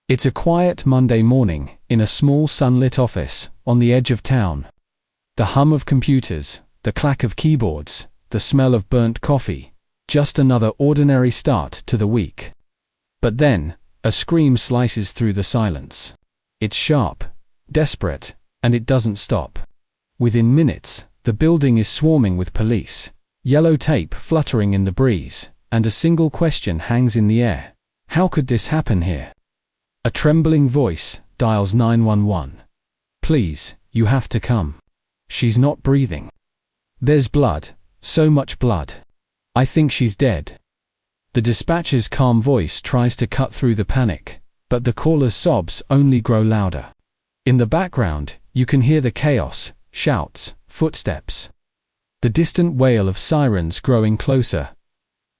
It's a quiet Monday morning in a small sunlit office on the edge of town. The hum of computers, the clack of keyboards, the smell of burnt coffee, just another ordinary start to the week. But then, a scream slices through the silence. It's sharp, desperate, and it doesn't stop. Within minutes, the building is swarming with police, yellow tape fluttering in the breeze, and a single question hangs in the air. How could this happen here? A trembling voice dials 911. Please, you have to come. She's not breathing. There's blood, so much blood. I think she's dead. The dispatcher's calm voice tries to cut through the panic, but the caller's sobs only grow louder. In the background, you can hear the chaos, shouts, footsteps. The distant wail of sirens growing closer.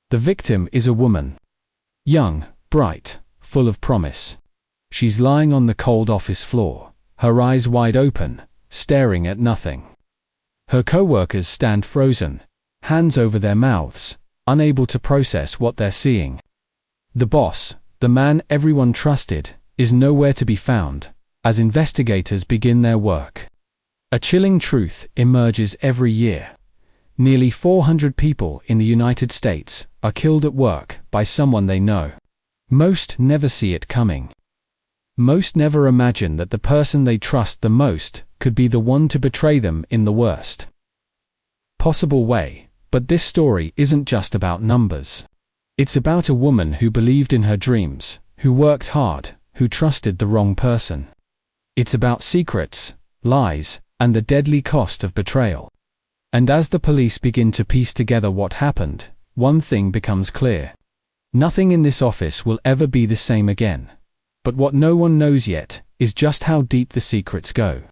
The victim is a woman. Young, bright, full of promise. She's lying on the cold office floor, her eyes wide open, staring at nothing. Her co-workers stand frozen, hands over their mouths, unable to process what they're seeing. The boss, the man everyone trusted, is nowhere to be found, as investigators begin their work. A chilling truth emerges every year. Nearly 400 people in the United States are killed at work by someone they know. Most never see it coming. Most never imagine that the person they trust the most could be the one to betray them in the worst possible way. But this story isn't just about numbers. It's about a woman who believed in her dreams, who worked hard, who trusted the wrong person. It's about secrets, lies, and the deadly cost of betrayal. And as the police begin to piece together what happened, one thing becomes clear. Nothing in this office will ever be the same again. But what no one knows yet is just how deep the secrets go.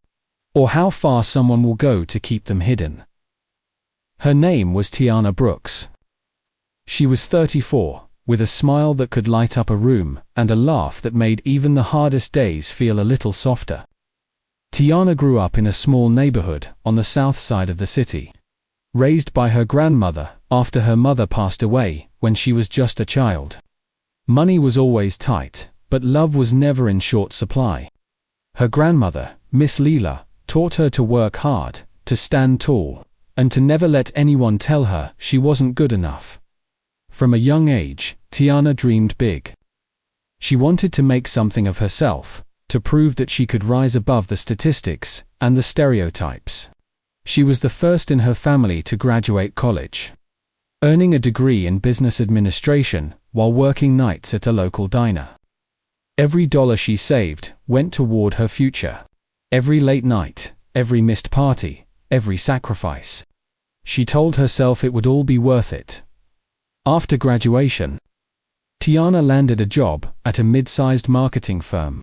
Or how far someone will go to keep them hidden. Her name was Tiana Brooks. She was 34, with a smile that could light up a room and a laugh that made even the hardest days feel a little softer. Tiana grew up in a small neighborhood on the south side of the city. Raised by her grandmother after her mother passed away when she was just a child. Money was always tight, but love was never in short supply. Her grandmother, Miss Leela, taught her to work hard, to stand tall, and to never let anyone tell her she wasn't good enough. From a young age, Tiana dreamed big. She wanted to make something of herself, to prove that she could rise above the statistics and the stereotypes. She was the first in her family to graduate college, earning a degree in business administration while working nights at a local diner. Every dollar she saved went toward her future. Every late night, every missed party, every sacrifice. She told herself it would all be worth it. After graduation, Tiana landed a job at a mid-sized marketing firm.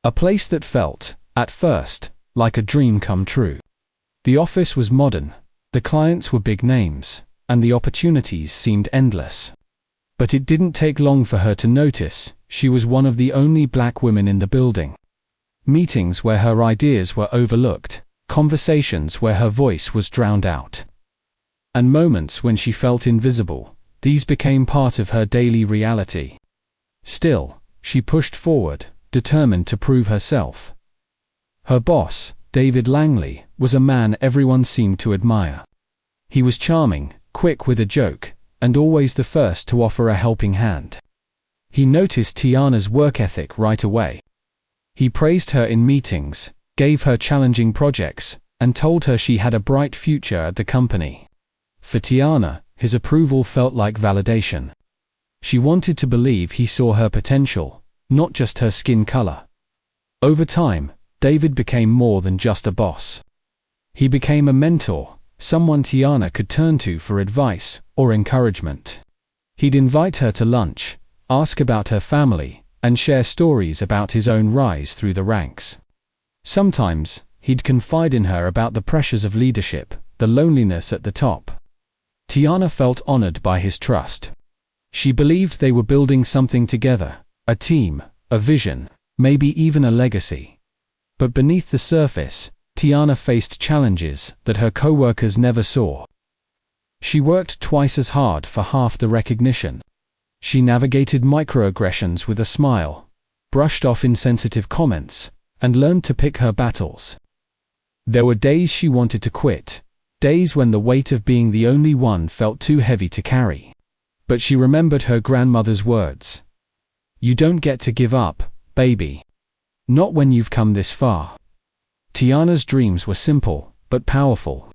A place that felt, at first, like a dream come true. The office was modern, the clients were big names, and the opportunities seemed endless. But it didn't take long for her to notice she was one of the only black women in the building. Meetings where her ideas were overlooked, conversations where her voice was drowned out. And moments when she felt invisible, these became part of her daily reality. Still, she pushed forward, determined to prove herself. Her boss, David Langley, was a man everyone seemed to admire. He was charming, quick with a joke, and always the first to offer a helping hand. He noticed Tiana's work ethic right away. He praised her in meetings, gave her challenging projects, and told her she had a bright future at the company. For Tiana, his approval felt like validation. She wanted to believe he saw her potential, not just her skin color. Over time, David became more than just a boss. He became a mentor, someone Tiana could turn to for advice or encouragement. He'd invite her to lunch, ask about her family, and share stories about his own rise through the ranks. Sometimes, he'd confide in her about the pressures of leadership, the loneliness at the top. Tiana felt honored by his trust. She believed they were building something together, a team, a vision, maybe even a legacy. But beneath the surface, Tiana faced challenges that her co-workers never saw. She worked twice as hard for half the recognition. She navigated microaggressions with a smile, brushed off insensitive comments, and learned to pick her battles. There were days she wanted to quit, days when the weight of being the only one felt too heavy to carry. But she remembered her grandmother's words. "You don't get to give up, baby. Not when you've come this far." Tiana's dreams were simple, but powerful.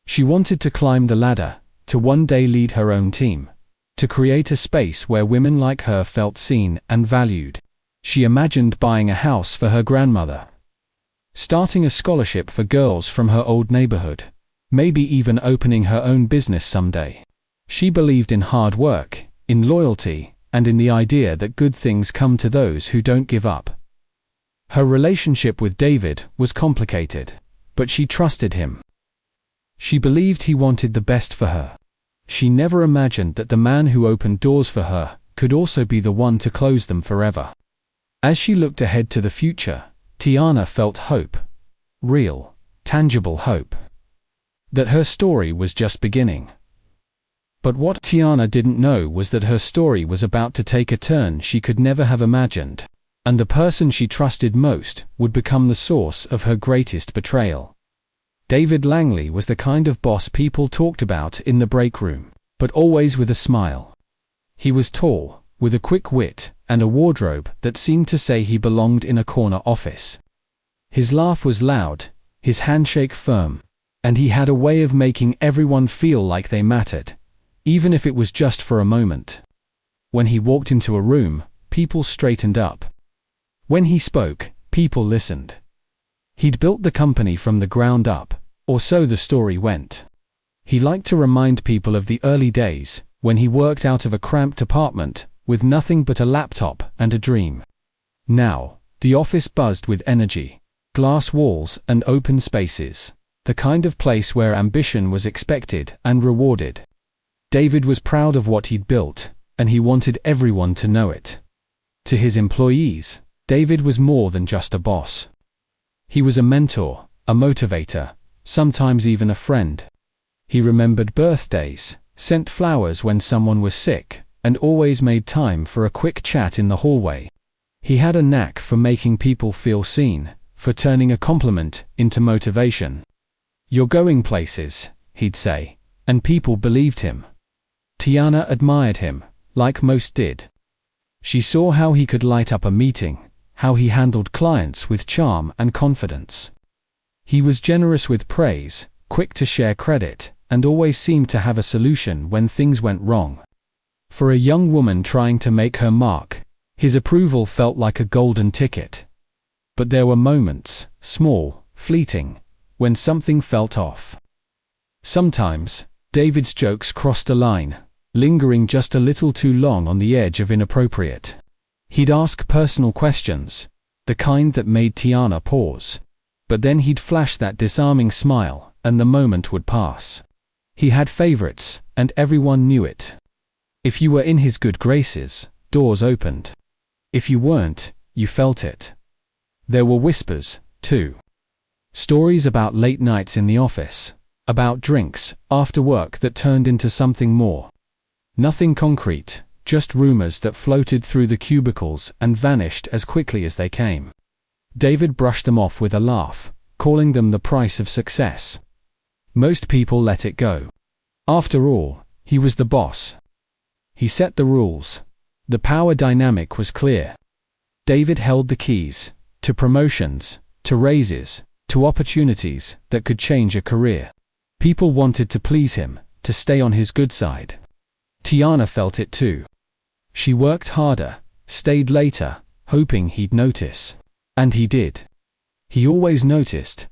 She wanted to climb the ladder, to one day lead her own team, to create a space where women like her felt seen and valued. She imagined buying a house for her grandmother, starting a scholarship for girls from her old neighborhood, maybe even opening her own business someday. She believed in hard work, in loyalty, and in the idea that good things come to those who don't give up. Her relationship with David was complicated, but she trusted him. She believed he wanted the best for her. She never imagined that the man who opened doors for her could also be the one to close them forever. As she looked ahead to the future, Tiana felt hope. Real, tangible hope. That her story was just beginning. But what Tiana didn't know was that her story was about to take a turn she could never have imagined, and the person she trusted most would become the source of her greatest betrayal. David Langley was the kind of boss people talked about in the break room, but always with a smile. He was tall, with a quick wit, and a wardrobe that seemed to say he belonged in a corner office. His laugh was loud, his handshake firm, and he had a way of making everyone feel like they mattered, even if it was just for a moment. When he walked into a room, people straightened up. When he spoke, people listened. He'd built the company from the ground up, or so the story went. He liked to remind people of the early days, when he worked out of a cramped apartment, with nothing but a laptop and a dream. Now, the office buzzed with energy, glass walls and open spaces, the kind of place where ambition was expected and rewarded. David was proud of what he'd built, and he wanted everyone to know it. To his employees, David was more than just a boss. He was a mentor, a motivator, sometimes even a friend. He remembered birthdays, sent flowers when someone was sick, and always made time for a quick chat in the hallway. He had a knack for making people feel seen, for turning a compliment into motivation. "You're going places," he'd say, and people believed him. Tiana admired him, like most did. She saw how he could light up a meeting, how he handled clients with charm and confidence. He was generous with praise, quick to share credit, and always seemed to have a solution when things went wrong. For a young woman trying to make her mark, his approval felt like a golden ticket. But there were moments, small, fleeting, when something felt off. Sometimes, David's jokes crossed a line, lingering just a little too long on the edge of inappropriate. He'd ask personal questions, the kind that made Tiana pause. But then he'd flash that disarming smile, and the moment would pass. He had favorites, and everyone knew it. If you were in his good graces, doors opened. If you weren't, you felt it. There were whispers, too. Stories about late nights in the office, about drinks after work that turned into something more. Nothing concrete, just rumors that floated through the cubicles and vanished as quickly as they came. David brushed them off with a laugh, calling them the price of success. Most people let it go. After all, he was the boss. He set the rules. The power dynamic was clear. David held the keys, to promotions, to raises, to opportunities that could change a career. People wanted to please him, to stay on his good side. Tiana felt it too. She worked harder, stayed later, hoping he'd notice. And he did. He always noticed.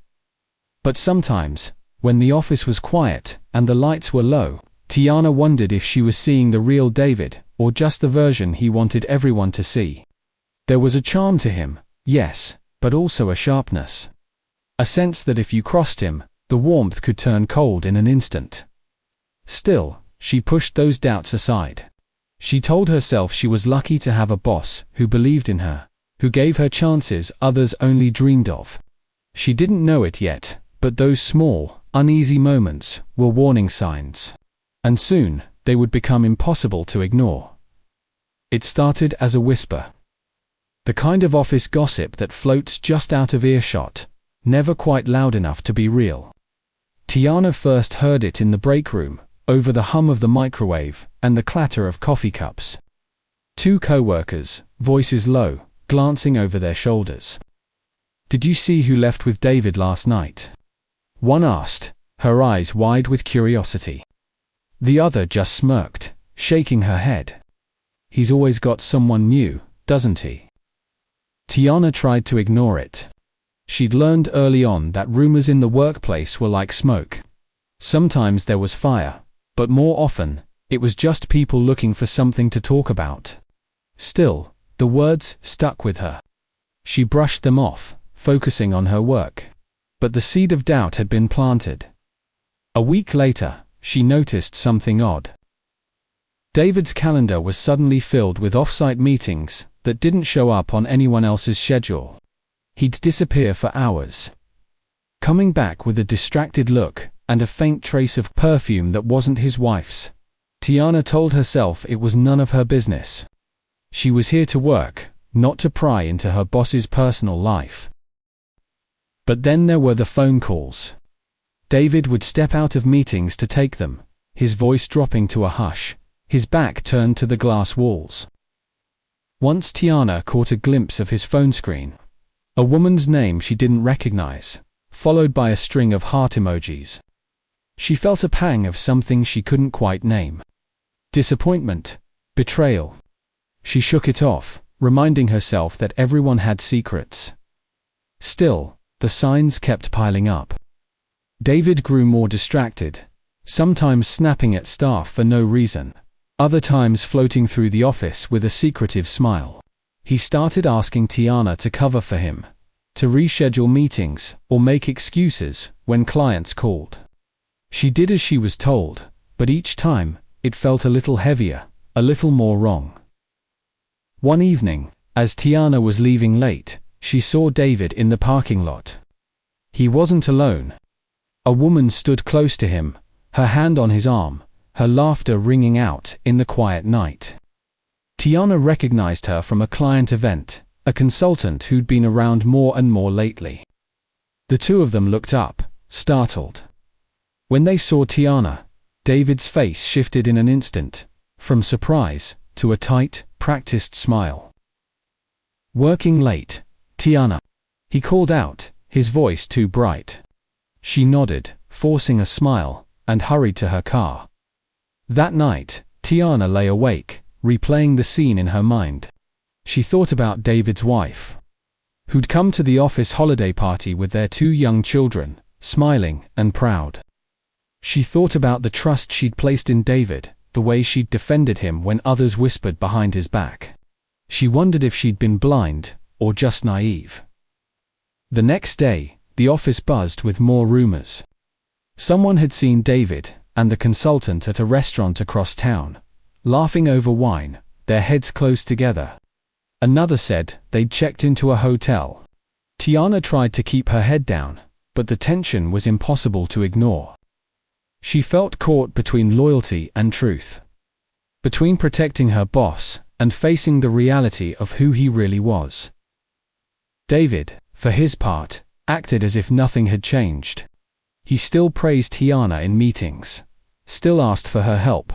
But sometimes, when the office was quiet and the lights were low, Tiana wondered if she was seeing the real David, or just the version he wanted everyone to see. There was a charm to him, yes, but also a sharpness. A sense that if you crossed him, the warmth could turn cold in an instant. Still, she pushed those doubts aside. She told herself she was lucky to have a boss who believed in her, who gave her chances others only dreamed of. She didn't know it yet, but those small, uneasy moments were warning signs. And soon, they would become impossible to ignore. It started as a whisper. The kind of office gossip that floats just out of earshot, never quite loud enough to be real. Tiana first heard it in the break room, over the hum of the microwave and the clatter of coffee cups. Two co-workers, voices low, glancing over their shoulders. "Did you see who left with David last night?" One asked, her eyes wide with curiosity. The other just smirked, shaking her head. "He's always got someone new, doesn't he?" Tiana tried to ignore it. She'd learned early on that rumors in the workplace were like smoke. Sometimes there was fire, but more often, it was just people looking for something to talk about. Still, the words stuck with her. She brushed them off, focusing on her work. But the seed of doubt had been planted. A week later, she noticed something odd. David's calendar was suddenly filled with off-site meetings that didn't show up on anyone else's schedule. He'd disappear for hours, coming back with a distracted look and a faint trace of perfume that wasn't his wife's. Tiana told herself it was none of her business. She was here to work, not to pry into her boss's personal life. But then there were the phone calls. David would step out of meetings to take them, his voice dropping to a hush, his back turned to the glass walls. Once Tiana caught a glimpse of his phone screen. A woman's name she didn't recognize, followed by a string of heart emojis. She felt a pang of something she couldn't quite name. Disappointment, betrayal. She shook it off, reminding herself that everyone had secrets. Still, the signs kept piling up. David grew more distracted, sometimes snapping at staff for no reason, other times floating through the office with a secretive smile. He started asking Tiana to cover for him, to reschedule meetings or make excuses when clients called. She did as she was told, but each time, it felt a little heavier, a little more wrong. One evening, as Tiana was leaving late, she saw David in the parking lot. He wasn't alone. A woman stood close to him, her hand on his arm, her laughter ringing out in the quiet night. Tiana recognized her from a client event, a consultant who'd been around more and more lately. The two of them looked up, startled. When they saw Tiana, David's face shifted in an instant, from surprise to a tight, practiced smile. "Working late, Tiana?" he called out, his voice too bright. She nodded, forcing a smile, and hurried to her car. That night, Tiana lay awake, replaying the scene in her mind. She thought about David's wife, who'd come to the office holiday party with their two young children, smiling and proud. She thought about the trust she'd placed in David, the way she'd defended him when others whispered behind his back. She wondered if she'd been blind, or just naive. The next day, the office buzzed with more rumors. Someone had seen David and the consultant at a restaurant across town, laughing over wine, their heads close together. Another said they'd checked into a hotel. Tiana tried to keep her head down, but the tension was impossible to ignore. She felt caught between loyalty and truth, between protecting her boss and facing the reality of who he really was. David, for his part, acted as if nothing had changed. He still praised Tiana in meetings, still asked for her help,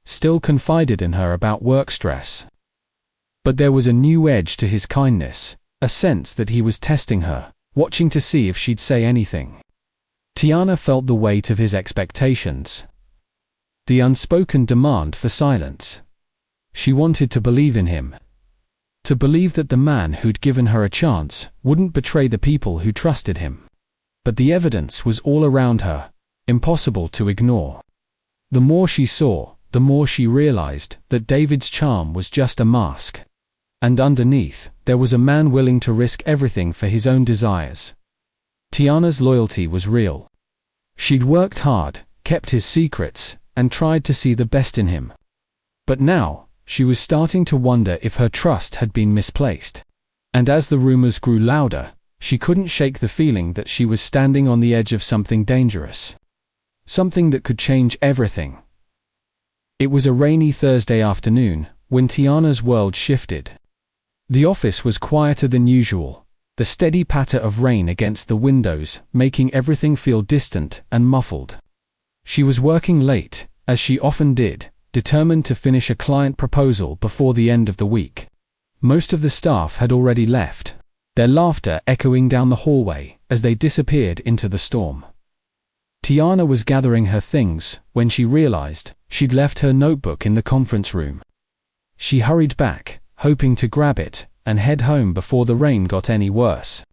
still confided in her about work stress. But there was a new edge to his kindness, a sense that he was testing her, watching to see if she'd say anything. Tiana felt the weight of his expectations, the unspoken demand for silence. She wanted to believe in him, to believe that the man who'd given her a chance wouldn't betray the people who trusted him. But the evidence was all around her, impossible to ignore. The more she saw, the more she realized that David's charm was just a mask. And underneath, there was a man willing to risk everything for his own desires. Tiana's loyalty was real. She'd worked hard, kept his secrets, and tried to see the best in him. But now, she was starting to wonder if her trust had been misplaced. And as the rumors grew louder, she couldn't shake the feeling that she was standing on the edge of something dangerous. Something that could change everything. It was a rainy Thursday afternoon, when Tiana's world shifted. The office was quieter than usual, the steady patter of rain against the windows making everything feel distant and muffled. She was working late, as she often did, determined to finish a client proposal before the end of the week. Most of the staff had already left, their laughter echoing down the hallway as they disappeared into the storm. Tiana was gathering her things when she realized she'd left her notebook in the conference room. She hurried back, hoping to grab it and head home before the rain got any worse.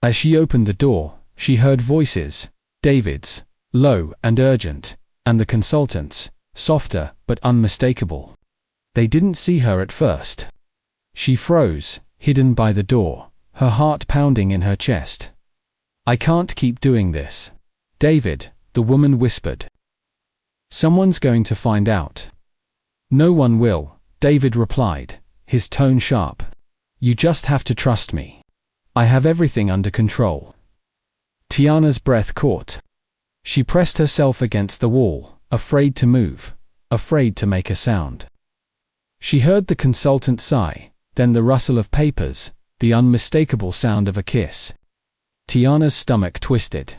As she opened the door, she heard voices, David's, low and urgent, and the consultant's, softer but unmistakable. They didn't see her at first. She froze, hidden by the door, her heart pounding in her chest. "I can't keep doing this, David," the woman whispered. "Someone's going to find out." "No one will," David replied, his tone sharp. "You just have to trust me. I have everything under control." Tiana's breath caught. She pressed herself against the wall, afraid to move, afraid to make a sound. She heard the consultant sigh, then the rustle of papers, the unmistakable sound of a kiss. Tiana's stomach twisted.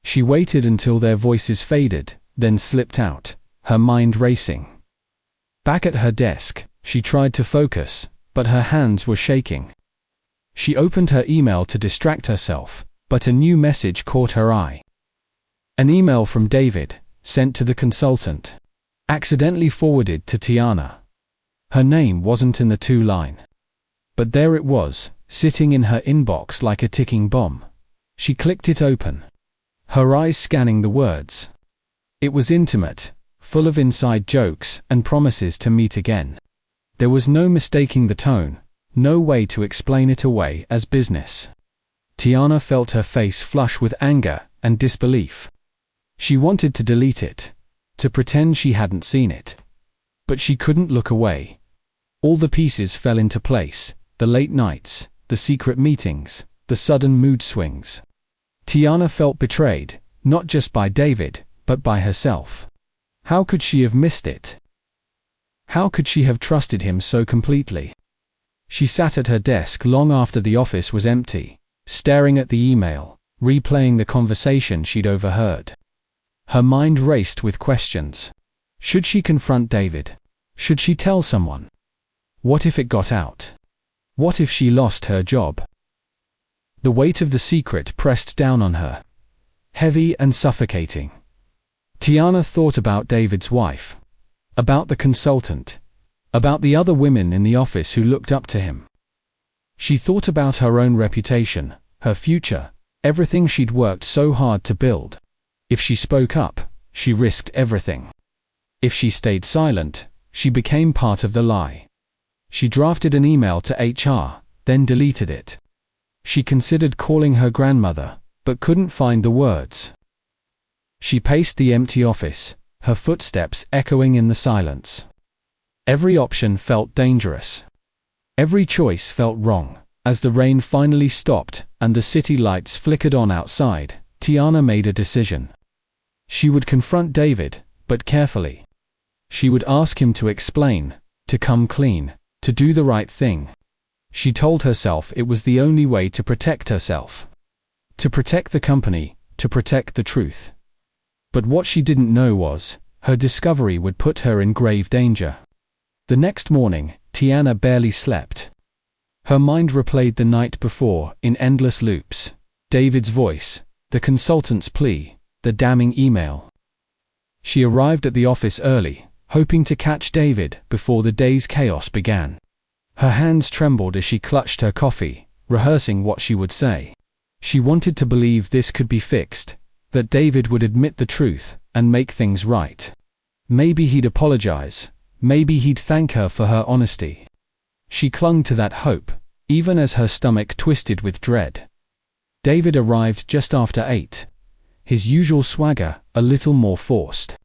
She waited until their voices faded, then slipped out, her mind racing. Back at her desk, she tried to focus, but her hands were shaking. She opened her email to distract herself, but a new message caught her eye. An email from David, sent to the consultant. Accidentally forwarded to Tiana. Her name wasn't in the two-line. But there it was, sitting in her inbox like a ticking bomb. She clicked it open, her eyes scanning the words. It was intimate, full of inside jokes and promises to meet again. There was no mistaking the tone, no way to explain it away as business. Tiana felt her face flush with anger and disbelief. She wanted to delete it, to pretend she hadn't seen it. But she couldn't look away. All the pieces fell into place, the late nights, the secret meetings, the sudden mood swings. Tiana felt betrayed, not just by David, but by herself. How could she have missed it? How could she have trusted him so completely? She sat at her desk long after the office was empty, staring at the email, replaying the conversation she'd overheard. Her mind raced with questions. Should she confront David? Should she tell someone? What if it got out? What if she lost her job? The weight of the secret pressed down on her, heavy and suffocating. Tiana thought about David's wife, about the consultant, about the other women in the office who looked up to him. She thought about her own reputation, her future, everything she'd worked so hard to build. If she spoke up, she risked everything. If she stayed silent, she became part of the lie. She drafted an email to HR, then deleted it. She considered calling her grandmother, but couldn't find the words. She paced the empty office, her footsteps echoing in the silence. Every option felt dangerous. Every choice felt wrong. As the rain finally stopped and the city lights flickered on outside, Tiana made a decision. She would confront David, but carefully. She would ask him to explain, to come clean, to do the right thing. She told herself it was the only way to protect herself. To protect the company, to protect the truth. But what she didn't know was, her discovery would put her in grave danger. The next morning, Tiana barely slept. Her mind replayed the night before in endless loops. David's voice, the consultant's plea, the damning email. She arrived at the office early, hoping to catch David before the day's chaos began. Her hands trembled as she clutched her coffee, rehearsing what she would say. She wanted to believe this could be fixed, that David would admit the truth and make things right. Maybe he'd apologize, maybe he'd thank her for her honesty. She clung to that hope, even as her stomach twisted with dread. David arrived just after 8, his usual swagger a little more forced.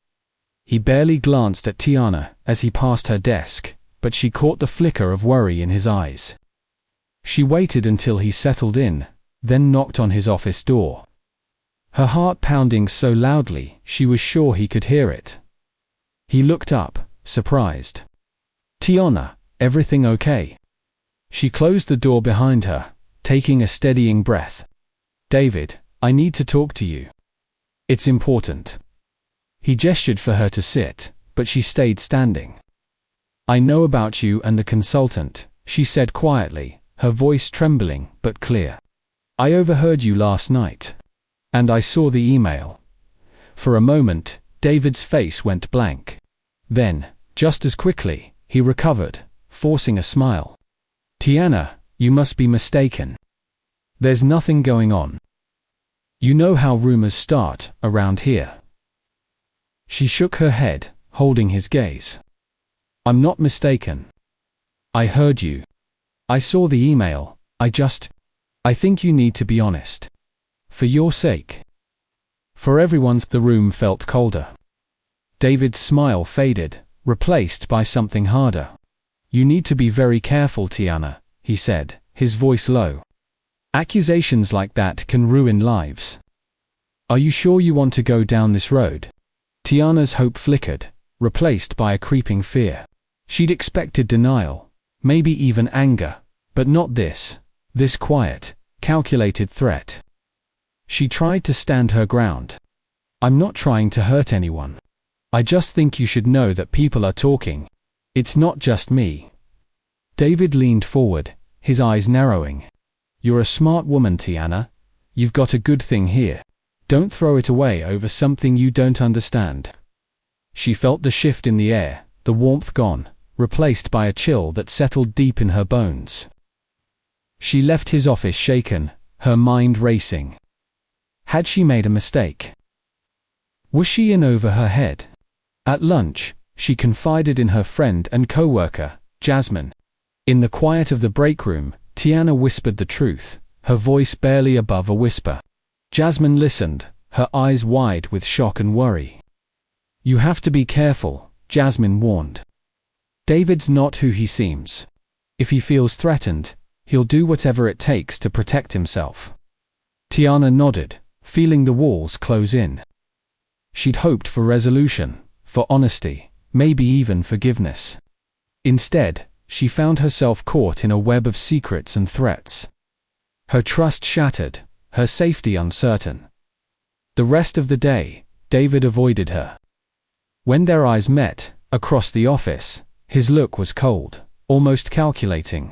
He barely glanced at Tiana as he passed her desk, but she caught the flicker of worry in his eyes. She waited until he settled in, then knocked on his office door. Her heart pounding so loudly she was sure he could hear it. He looked up, surprised. "Tiana, everything okay?" She closed the door behind her, taking a steadying breath. "David, I need to talk to you. It's important." He gestured for her to sit, but she stayed standing. "I know about you and the consultant," she said quietly, her voice trembling but clear. "I overheard you last night. And I saw the email." For a moment, David's face went blank. Then, just as quickly, he recovered, forcing a smile. "Tiana, you must be mistaken. There's nothing going on. You know how rumors start around here." She shook her head, holding his gaze. "I'm not mistaken. I heard you. I saw the email. I think you need to be honest. For your sake. For everyone's." The room felt colder. David's smile faded, replaced by something harder. "You need to be very careful, Tiana," he said, his voice low. "Accusations like that can ruin lives. Are you sure you want to go down this road?" Tiana's hope flickered, replaced by a creeping fear. She'd expected denial, maybe even anger, but not this quiet, calculated threat. She tried to stand her ground. "I'm not trying to hurt anyone. I just think you should know that people are talking. It's not just me." David leaned forward, his eyes narrowing. "You're a smart woman, Tiana. You've got a good thing here. Don't throw it away over something you don't understand." She felt the shift in the air, the warmth gone, replaced by a chill that settled deep in her bones. She left his office shaken, her mind racing. Had she made a mistake? Was she in over her head? At lunch, she confided in her friend and co-worker, Jasmine. In the quiet of the break room, Tiana whispered the truth, her voice barely above a whisper. Jasmine listened, her eyes wide with shock and worry. "You have to be careful," Jasmine warned. "David's not who he seems. If he feels threatened, he'll do whatever it takes to protect himself." Tiana nodded, feeling the walls close in. She'd hoped for resolution, for honesty, maybe even forgiveness. Instead, she found herself caught in a web of secrets and threats. Her trust shattered, her safety uncertain. The rest of the day, David avoided her. When their eyes met, across the office, his look was cold, almost calculating.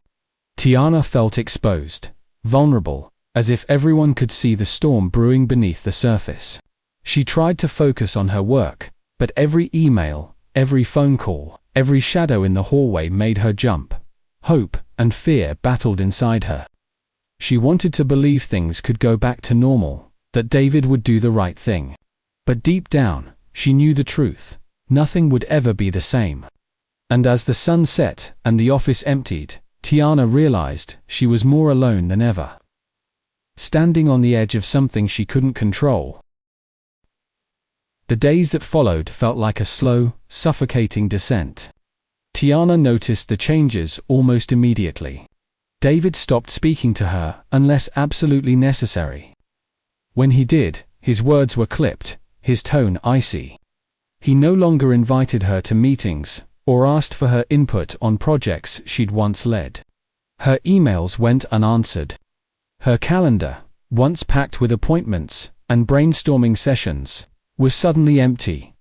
Tiana felt exposed, vulnerable, as if everyone could see the storm brewing beneath the surface. She tried to focus on her work, but every email, every phone call, every shadow in the hallway made her jump. Hope and fear battled inside her. She wanted to believe things could go back to normal, that David would do the right thing. But deep down, she knew the truth. Nothing would ever be the same. And as the sun set and the office emptied, Tiana realized she was more alone than ever. Standing on the edge of something she couldn't control. The days that followed felt like a slow, suffocating descent. Tiana noticed the changes almost immediately. David stopped speaking to her unless absolutely necessary. When he did, his words were clipped, his tone icy. He no longer invited her to meetings or asked for her input on projects she'd once led. Her emails went unanswered. Her calendar, once packed with appointments and brainstorming sessions, was suddenly empty.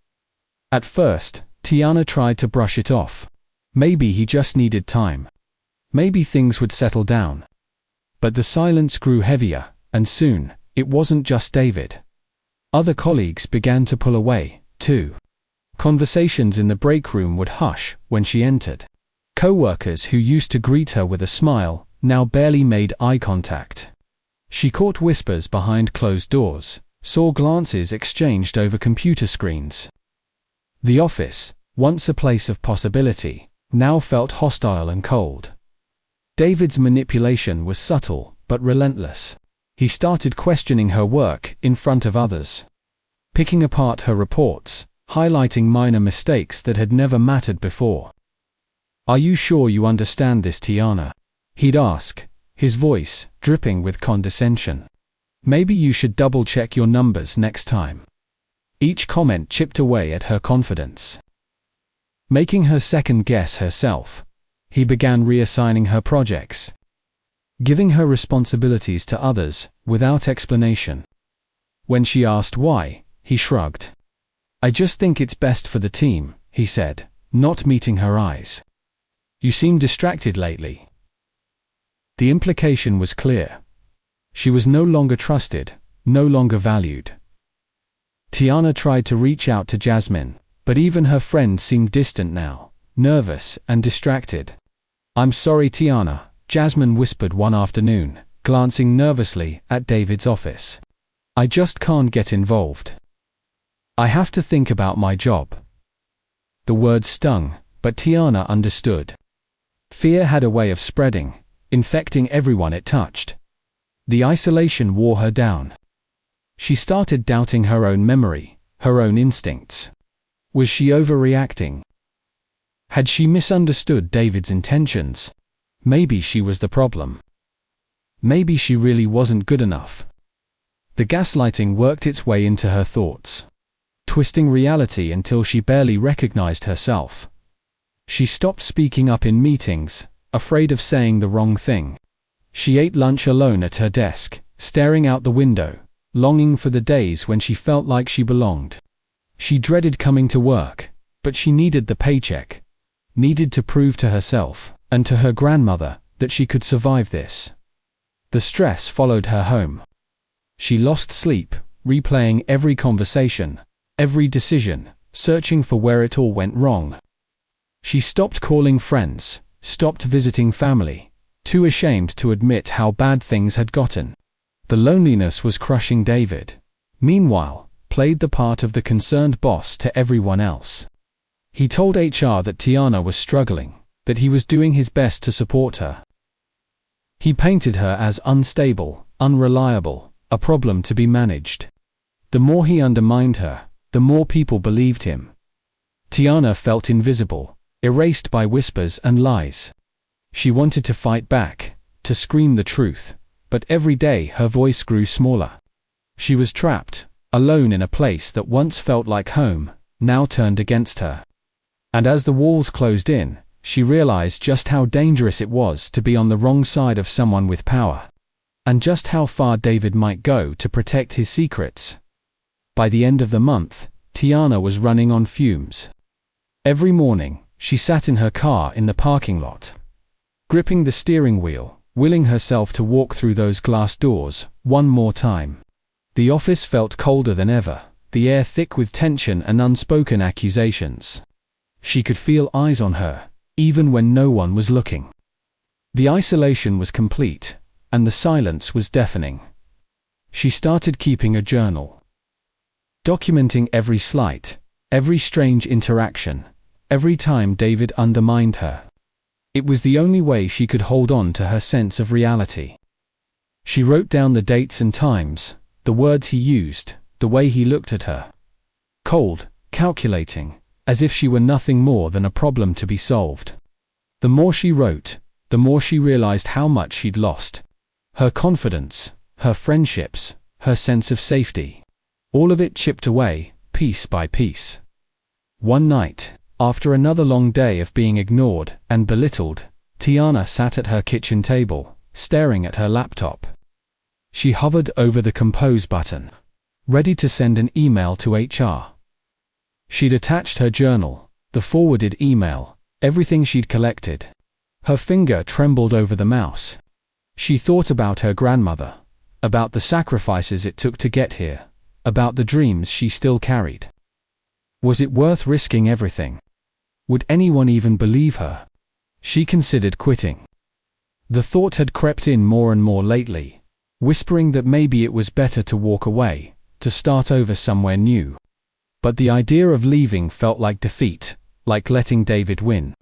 At first, Tiana tried to brush it off. Maybe he just needed time. Maybe things would settle down. But the silence grew heavier, and soon, it wasn't just David. Other colleagues began to pull away, too. Conversations in the break room would hush when she entered. Co-workers who used to greet her with a smile now barely made eye contact. She caught whispers behind closed doors, saw glances exchanged over computer screens. The office, once a place of possibility, now felt hostile and cold. David's manipulation was subtle but relentless. He started questioning her work in front of others, picking apart her reports, highlighting minor mistakes that had never mattered before. "Are you sure you understand this, Tiana?" he'd ask, his voice dripping with condescension. "Maybe you should double-check your numbers next time." Each comment chipped away at her confidence, making her second-guess herself. He began reassigning her projects, giving her responsibilities to others, without explanation. When she asked why, he shrugged. "I just think it's best for the team," he said, not meeting her eyes. "You seem distracted lately." The implication was clear. She was no longer trusted, no longer valued. Tiana tried to reach out to Jasmine, but even her friend seemed distant now, nervous and distracted. "I'm sorry, Tiana," Jasmine whispered one afternoon, glancing nervously at David's office. "I just can't get involved. I have to think about my job." The words stung, but Tiana understood. Fear had a way of spreading, infecting everyone it touched. The isolation wore her down. She started doubting her own memory, her own instincts. Was she overreacting? Had she misunderstood David's intentions? Maybe she was the problem. Maybe she really wasn't good enough. The gaslighting worked its way into her thoughts, twisting reality until she barely recognized herself. She stopped speaking up in meetings, afraid of saying the wrong thing. She ate lunch alone at her desk, staring out the window, longing for the days when she felt like she belonged. She dreaded coming to work, but she needed the paycheck, needed to prove to herself and to her grandmother that she could survive this. The stress followed her home. She lost sleep, replaying every conversation, every decision, searching for where it all went wrong. She stopped calling friends, stopped visiting family, too ashamed to admit how bad things had gotten. The loneliness was crushing David. Meanwhile, played the part of the concerned boss to everyone else. He told HR that Tiana was struggling, that he was doing his best to support her. He painted her as unstable, unreliable, a problem to be managed. The more he undermined her, the more people believed him. Tiana felt invisible, erased by whispers and lies. She wanted to fight back, to scream the truth, but every day her voice grew smaller. She was trapped, alone in a place that once felt like home, now turned against her. And as the walls closed in, she realized just how dangerous it was to be on the wrong side of someone with power, and just how far David might go to protect his secrets. By the end of the month, Tiana was running on fumes. Every morning, she sat in her car in the parking lot, gripping the steering wheel, willing herself to walk through those glass doors one more time. The office felt colder than ever, the air thick with tension and unspoken accusations. She could feel eyes on her, even when no one was looking. The isolation was complete, and the silence was deafening. She started keeping a journal, documenting every slight, every strange interaction, every time David undermined her. It was the only way she could hold on to her sense of reality. She wrote down the dates and times, the words he used, the way he looked at her. Cold, calculating, as if she were nothing more than a problem to be solved. The more she wrote, the more she realized how much she'd lost. Her confidence, her friendships, her sense of safety. All of it chipped away, piece by piece. One night, after another long day of being ignored and belittled, Tiana sat at her kitchen table, staring at her laptop. She hovered over the compose button, ready to send an email to HR. She'd attached her journal, the forwarded email, everything she'd collected. Her finger trembled over the mouse. She thought about her grandmother, about the sacrifices it took to get here, about the dreams she still carried. Was it worth risking everything? Would anyone even believe her? She considered quitting. The thought had crept in more and more lately, whispering that maybe it was better to walk away, to start over somewhere new. But the idea of leaving felt like defeat, like letting David win.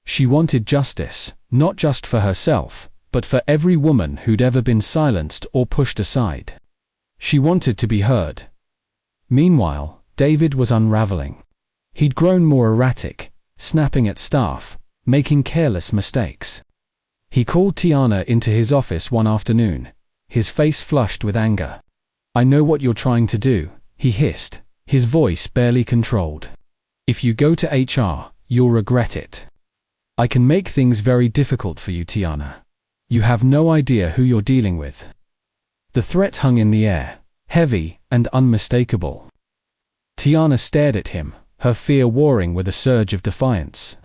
She wanted justice, not just for herself, but for every woman who'd ever been silenced or pushed aside. She wanted to be heard. Meanwhile, David was unraveling. He'd grown more erratic, snapping at staff, making careless mistakes. He called Tiana into his office one afternoon, his face flushed with anger. "I know what you're trying to do," he hissed, his voice barely controlled. "If you go to HR, you'll regret it." I can make things very difficult for you, Tiana. You have no idea who you're dealing with." The threat hung in the air, heavy and unmistakable. Tiana stared at him, her fear warring with a surge of defiance.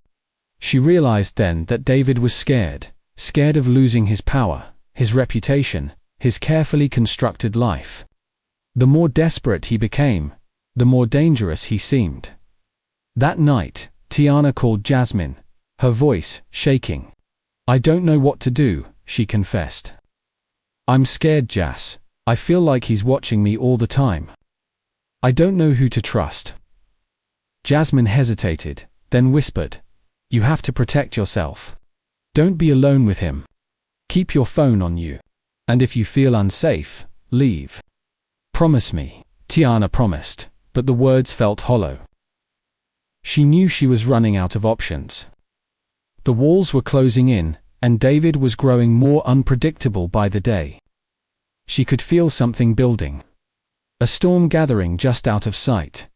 She realized then that David was scared of losing his power, his reputation, his carefully constructed life. The more desperate he became, the more dangerous he seemed. That night, Tiana called Jasmine, her voice shaking. "I don't know what to do," she confessed. "I'm scared, Jas. I feel like he's watching me all the time. I don't know who to trust." Jasmine hesitated, then whispered, "You have to protect yourself. Don't be alone with him. Keep your phone on you. And if you feel unsafe, leave." "Promise me," Tiana promised, but the words felt hollow. She knew she was running out of options. The walls were closing in, and David was growing more unpredictable by the day. She could feel something building. A storm gathering just out of sight.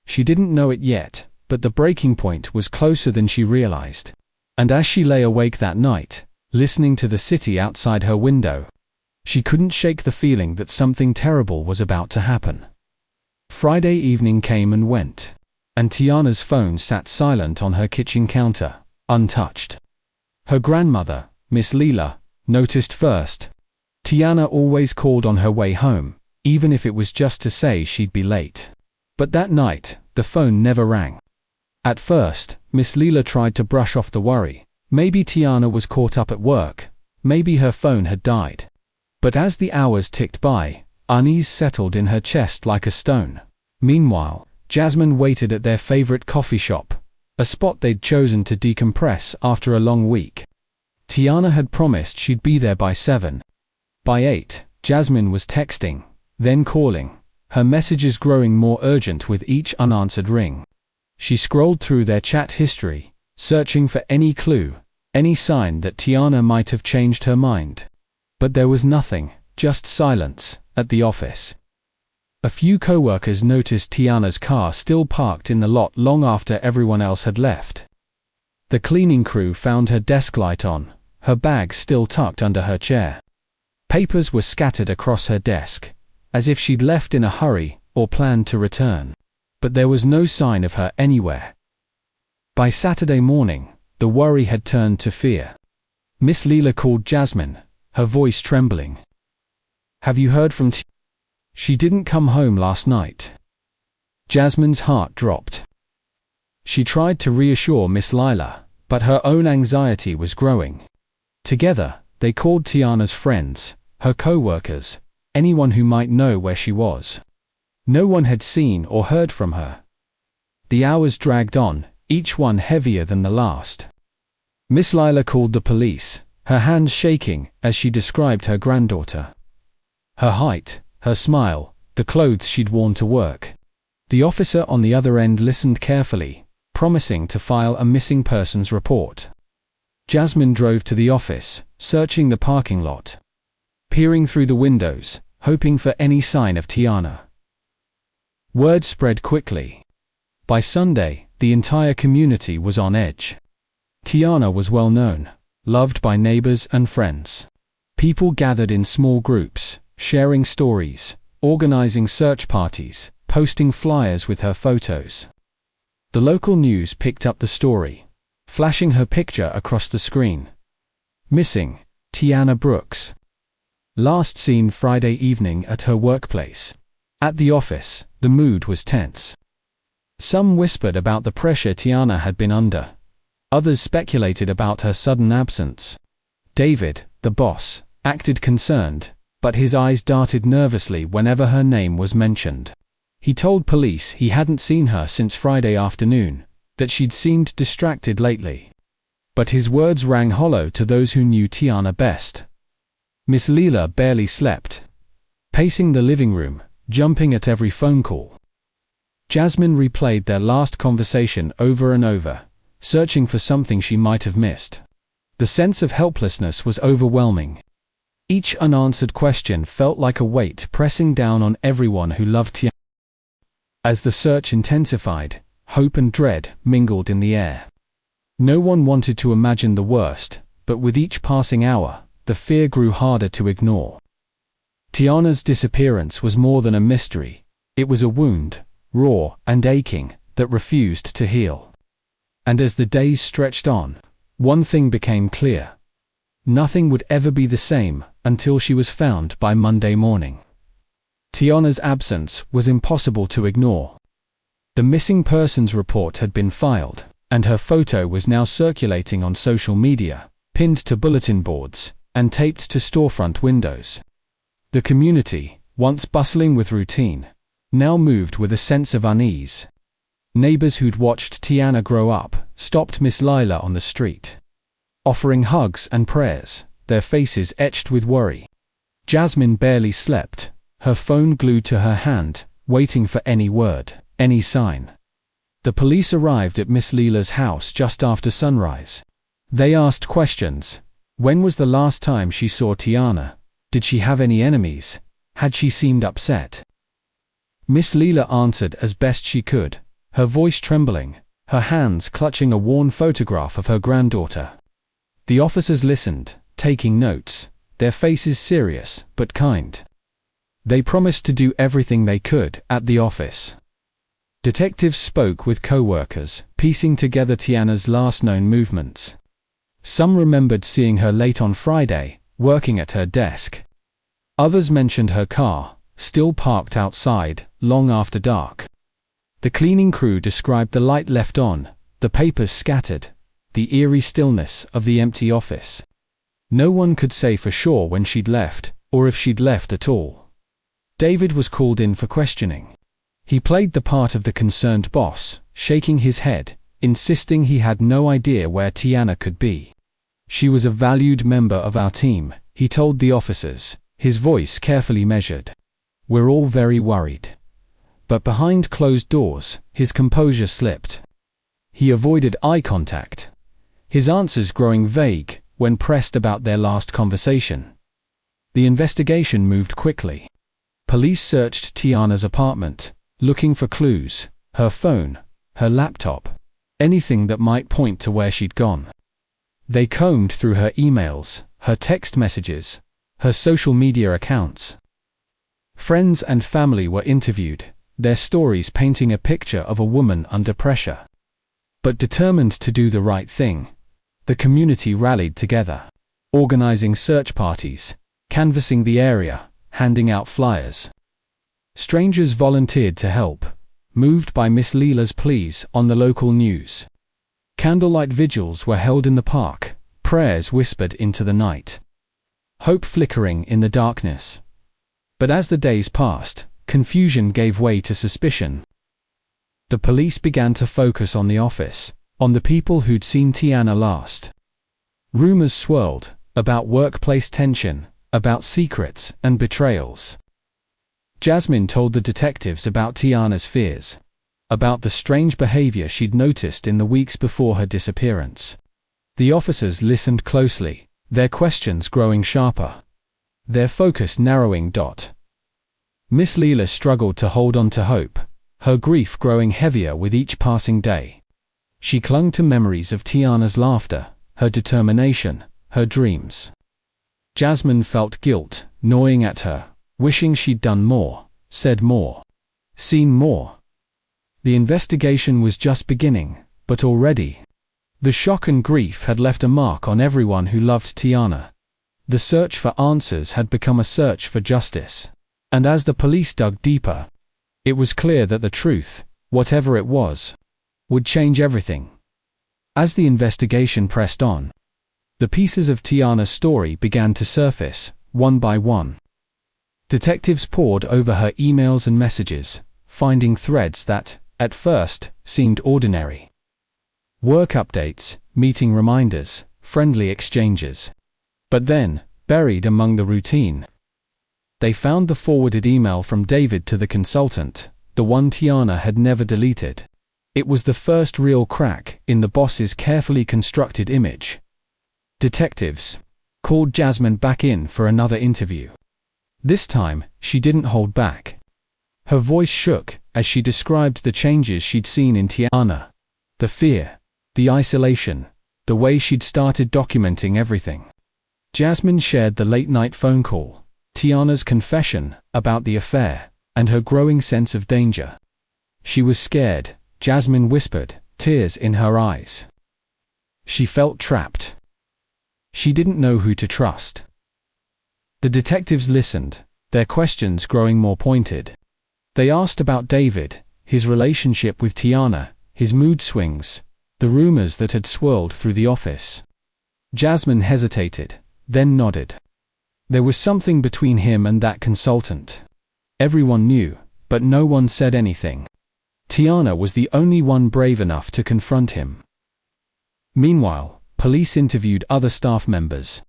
She didn't know it yet, but the breaking point was closer than she realized. And as she lay awake that night, listening to the city outside her window, she couldn't shake the feeling that something terrible was about to happen. Friday evening came and went, and Tiana's phone sat silent on her kitchen counter, untouched. Her grandmother, Miss Leela, noticed first. Tiana always called on her way home, even if it was just to say she'd be late. But that night, the phone never rang. At first, Miss Leela tried to brush off the worry. Maybe Tiana was caught up at work, maybe her phone had died. But as the hours ticked by, unease settled in her chest like a stone. Meanwhile, Jasmine waited at their favorite coffee shop, a spot they'd chosen to decompress after a long week. Tiana had promised she'd be there by 7. By 8, Jasmine was texting, then calling, her messages growing more urgent with each unanswered ring. She scrolled through their chat history, searching for any clue, any sign that Tiana might have changed her mind. But there was nothing, just silence, at the office. A few co-workers noticed Tiana's car still parked in the lot long after everyone else had left. The cleaning crew found her desk light on, her bag still tucked under her chair. Papers were scattered across her desk, as if she'd left in a hurry or planned to return. But there was no sign of her anywhere. By Saturday morning, the worry had turned to fear. Miss Leela called Jasmine, her voice trembling. "Have you heard from Tiana? She didn't come home last night." Jasmine's heart dropped. She tried to reassure Miss Leela, but her own anxiety was growing. Together, they called Tiana's friends, her co-workers, anyone who might know where she was. No one had seen or heard from her. The hours dragged on, each one heavier than the last. Miss Leela called the police, her hands shaking as she described her granddaughter. Her height, her smile, the clothes she'd worn to work. The officer on the other end listened carefully, promising to file a missing persons report. Jasmine drove to the office, searching the parking lot, peering through the windows, hoping for any sign of Tiana. Word spread quickly. By Sunday, the entire community was on edge. Tiana was well known, loved by neighbors and friends. People gathered in small groups, sharing stories, organizing search parties, posting flyers with her photos. The local news picked up the story, flashing her picture across the screen. Missing, Tiana Brooks. Last seen Friday evening at her workplace. At the office, the mood was tense. Some whispered about the pressure Tiana had been under. Others speculated about her sudden absence. David, the boss, acted concerned, but his eyes darted nervously whenever her name was mentioned. He told police he hadn't seen her since Friday afternoon, that she'd seemed distracted lately. But his words rang hollow to those who knew Tiana best. Miss Leela barely slept, pacing the living room, jumping at every phone call. Jasmine replayed their last conversation over and over, searching for something she might have missed. The sense of helplessness was overwhelming. Each unanswered question felt like a weight pressing down on everyone who loved Tiana. As the search intensified, hope and dread mingled in the air. No one wanted to imagine the worst, but with each passing hour, the fear grew harder to ignore. Tiana's disappearance was more than a mystery. It was a wound, raw and aching, that refused to heal. And as the days stretched on, one thing became clear. Nothing would ever be the same until she was found by Monday morning. Tiana's absence was impossible to ignore. The missing persons report had been filed, and her photo was now circulating on social media, pinned to bulletin boards, and taped to storefront windows. The community, once bustling with routine, now moved with a sense of unease. Neighbors who'd watched Tiana grow up stopped Miss Lila on the street, offering hugs and prayers, their faces etched with worry. Jasmine barely slept, her phone glued to her hand, waiting for any word, any sign. The police arrived at Miss Lila's house just after sunrise. They asked questions. When was the last time she saw Tiana? Did she have any enemies? Had she seemed upset? Miss Lila answered as best she could, her voice trembling, her hands clutching a worn photograph of her granddaughter. The officers listened, taking notes, their faces serious but kind. They promised to do everything they could at the office. Detectives spoke with co-workers, piecing together Tiana's last known movements. Some remembered seeing her late on Friday, working at her desk. Others mentioned her car, still parked outside, long after dark. The cleaning crew described the light left on, the papers scattered, the eerie stillness of the empty office. No one could say for sure when she'd left, or if she'd left at all. David was called in for questioning. He played the part of the concerned boss, shaking his head, insisting he had no idea where Tiana could be. She was a valued member of our team, he told the officers, his voice carefully measured. We're all very worried. But behind closed doors, his composure slipped. He avoided eye contact, his answers growing vague when pressed about their last conversation. The investigation moved quickly. Police searched Tiana's apartment, looking for clues, her phone, her laptop, anything that might point to where she'd gone. They combed through her emails, her text messages, her social media accounts. Friends and family were interviewed, their stories painting a picture of a woman under pressure. But determined to do the right thing, the community rallied together, organizing search parties, canvassing the area, handing out flyers. Strangers volunteered to help, moved by Miss Lila's pleas on the local news. Candlelight vigils were held in the park, prayers whispered into the night. Hope flickering in the darkness. But as the days passed, confusion gave way to suspicion. The police began to focus on the office, on the people who'd seen Tiana last. Rumors swirled, about workplace tension, about secrets and betrayals. Jasmine told the detectives about Tiana's fears, about the strange behavior she'd noticed in the weeks before her disappearance. The officers listened closely, their questions growing sharper, their focus narrowing. Miss Lila struggled to hold on to hope, her grief growing heavier with each passing day. She clung to memories of Tiana's laughter, her determination, her dreams. Jasmine felt guilt, gnawing at her, wishing she'd done more, said more, seen more. The investigation was just beginning, but already, the shock and grief had left a mark on everyone who loved Tiana. The search for answers had become a search for justice. And as the police dug deeper, it was clear that the truth, whatever it was, would change everything. As the investigation pressed on, the pieces of Tiana's story began to surface, one by one. Detectives pored over her emails and messages, finding threads that, at first, seemed ordinary. Work updates, meeting reminders, friendly exchanges. But then, buried among the routine, they found the forwarded email from David to the consultant, the one Tiana had never deleted. It was the first real crack in the boss's carefully constructed image. Detectives called Jasmine back in for another interview. This time, she didn't hold back. Her voice shook as she described the changes she'd seen in Tiana. The fear, The isolation, the way she'd started documenting everything. Jasmine shared the late-night phone call, Tiana's confession about the affair, and her growing sense of danger. She was scared, Jasmine whispered, tears in her eyes. She felt trapped. She didn't know who to trust. The detectives listened, their questions growing more pointed. They asked about David, his relationship with Tiana, his mood swings, the rumors that had swirled through the office. Jasmine hesitated, then nodded. There was something between him and that consultant. Everyone knew, but no one said anything. Tiana was the only one brave enough to confront him. Meanwhile, police interviewed other staff members.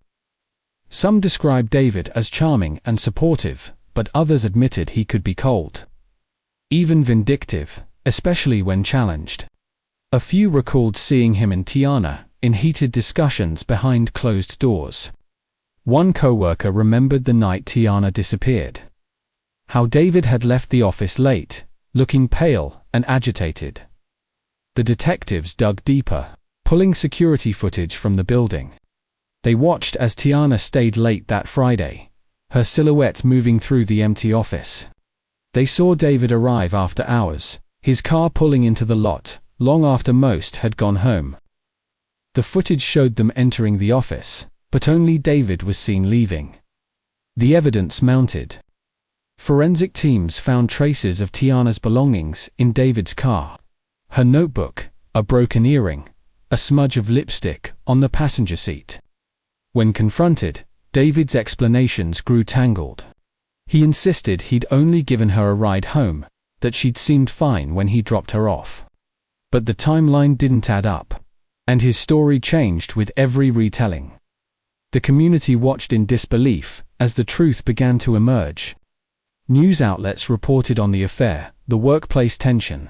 Some described David as charming and supportive, but others admitted he could be cold. Even vindictive, especially when challenged. A few recalled seeing him and Tiana in heated discussions behind closed doors. One co-worker remembered the night Tiana disappeared. How David had left the office late, looking pale and agitated. The detectives dug deeper, pulling security footage from the building. They watched as Tiana stayed late that Friday, her silhouette moving through the empty office. They saw David arrive after hours, his car pulling into the lot, long after most had gone home. The footage showed them entering the office, but only David was seen leaving. The evidence mounted. Forensic teams found traces of Tiana's belongings in David's car. Her notebook, a broken earring, a smudge of lipstick on the passenger seat. When confronted, David's explanations grew tangled. He insisted he'd only given her a ride home, that she'd seemed fine when he dropped her off. But the timeline didn't add up, and his story changed with every retelling. The community watched in disbelief as the truth began to emerge. News outlets reported on the affair, the workplace tension,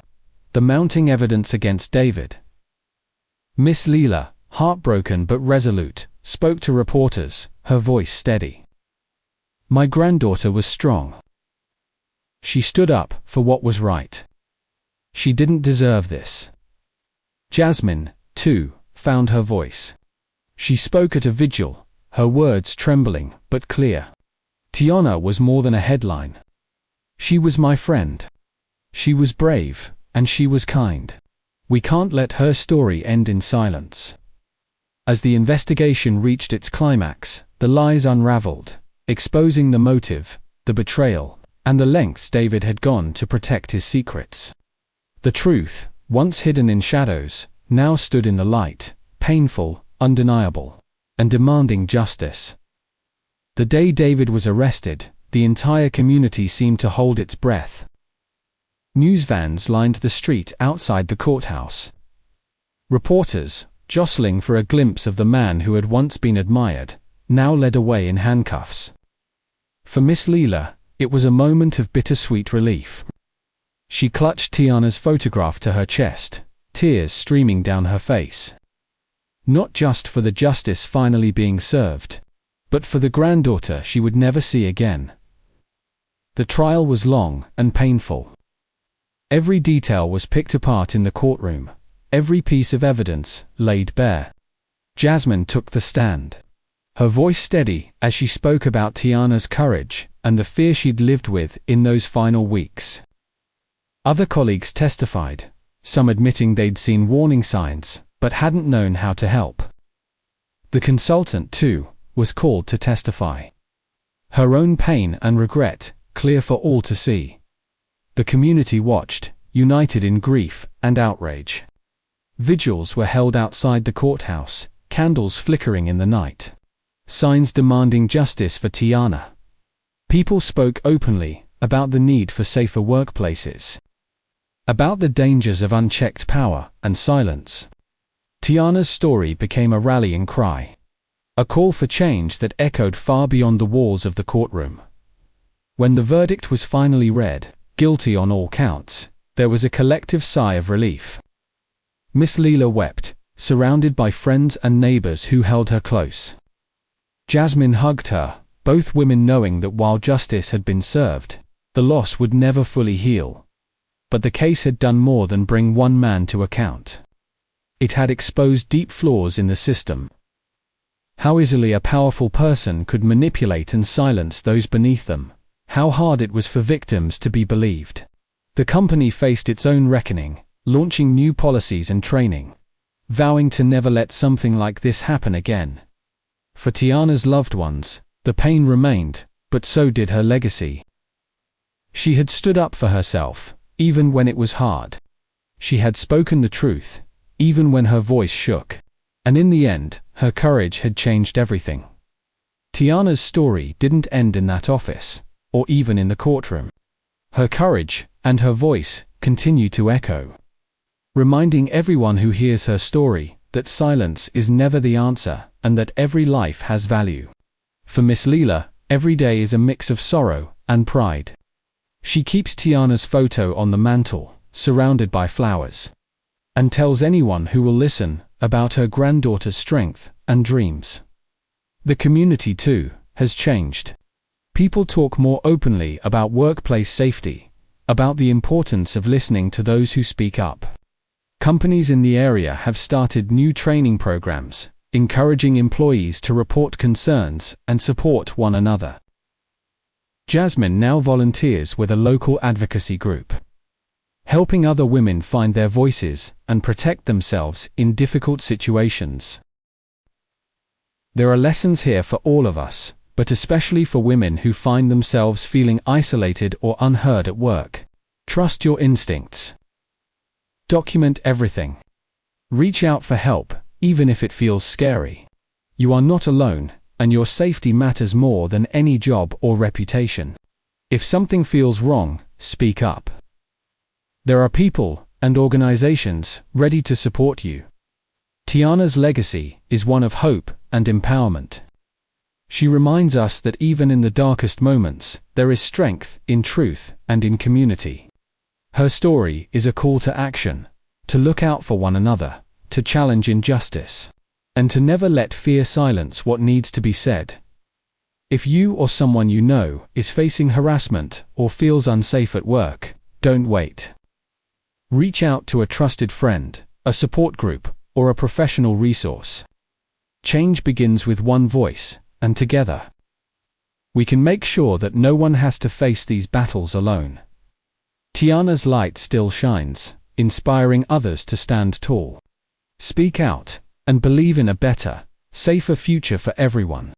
the mounting evidence against David. Miss Leela, heartbroken but resolute, spoke to reporters, her voice steady. My granddaughter was strong. She stood up for what was right. She didn't deserve this. Jasmine, too, found her voice. She spoke at a vigil, her words trembling but clear. Tiana was more than a headline. She was my friend. She was brave, and she was kind. We can't let her story end in silence. As the investigation reached its climax, the lies unraveled, exposing the motive, the betrayal, and the lengths David had gone to protect his secrets. The truth, once hidden in shadows, now stood in the light, painful, undeniable, and demanding justice. The day David was arrested, the entire community seemed to hold its breath. News vans lined the street outside the courthouse. Reporters, jostling for a glimpse of the man who had once been admired, now led away in handcuffs. For Miss Leela, it was a moment of bittersweet relief. She clutched Tiana's photograph to her chest, tears streaming down her face. Not just for the justice finally being served, but for the granddaughter she would never see again. The trial was long and painful. Every detail was picked apart in the courtroom, every piece of evidence laid bare. Jasmine took the stand. Her voice steady as she spoke about Tiana's courage and the fear she'd lived with in those final weeks. Other colleagues testified, some admitting they'd seen warning signs, but hadn't known how to help. The consultant, too, was called to testify. Her own pain and regret, clear for all to see. The community watched, united in grief and outrage. Vigils were held outside the courthouse, candles flickering in the night. Signs demanding justice for Tiana. People spoke openly about the need for safer workplaces. About the dangers of unchecked power and silence. Tiana's story became a rallying cry. A call for change that echoed far beyond the walls of the courtroom. When the verdict was finally read, guilty on all counts, there was a collective sigh of relief. Miss Leela wept, surrounded by friends and neighbors who held her close. Jasmine hugged her, both women knowing that while justice had been served, the loss would never fully heal. But the case had done more than bring one man to account. It had exposed deep flaws in the system. How easily a powerful person could manipulate and silence those beneath them. How hard it was for victims to be believed. The company faced its own reckoning, launching new policies and training, vowing to never let something like this happen again. For Tiana's loved ones, the pain remained, but so did her legacy. She had stood up for herself, even when it was hard. She had spoken the truth, even when her voice shook. And in the end, her courage had changed everything. Tiana's story didn't end in that office, or even in the courtroom. Her courage and her voice continue to echo, reminding everyone who hears her story that silence is never the answer and that every life has value. For Miss Leela, every day is a mix of sorrow and pride. She keeps Tiana's photo on the mantle, surrounded by flowers, and tells anyone who will listen about her granddaughter's strength and dreams. The community, too, has changed. People talk more openly about workplace safety, about the importance of listening to those who speak up. Companies in the area have started new training programs, encouraging employees to report concerns and support one another. Jasmine now volunteers with a local advocacy group, helping other women find their voices and protect themselves in difficult situations. There are lessons here for all of us, but especially for women who find themselves feeling isolated or unheard at work. Trust your instincts. Document everything. Reach out for help, even if it feels scary. You are not alone, and your safety matters more than any job or reputation. If something feels wrong, speak up. There are people and organizations ready to support you. Tiana's legacy is one of hope and empowerment. She reminds us that even in the darkest moments, there is strength in truth and in community. Her story is a call to action, to look out for one another, to challenge injustice, and to never let fear silence what needs to be said. If you or someone you know is facing harassment or feels unsafe at work, don't wait. Reach out to a trusted friend, a support group, or a professional resource. Change begins with one voice, and together, we can make sure that no one has to face these battles alone. Tiana's light still shines, inspiring others to stand tall. Speak out, and believe in a better, safer future for everyone.